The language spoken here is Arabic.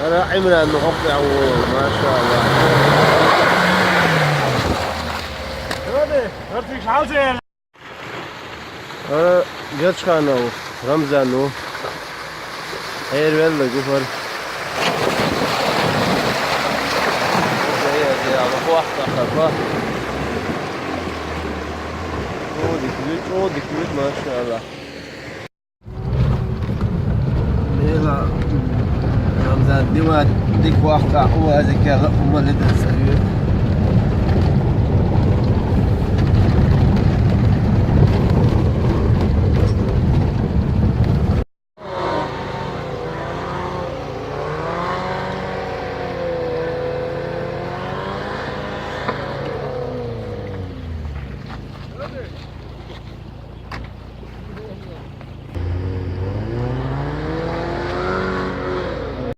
أنا عمري أنه حقي عوور ما شاء الله. Hört sich Schnauze. أنا جاتش خانو رمزانو هير ولا جفر زي على واحد آخر عودي كبير ما شاء الله. هنا رمزان ديما ديك واحد هو هذا كذا هم اللي تسويه.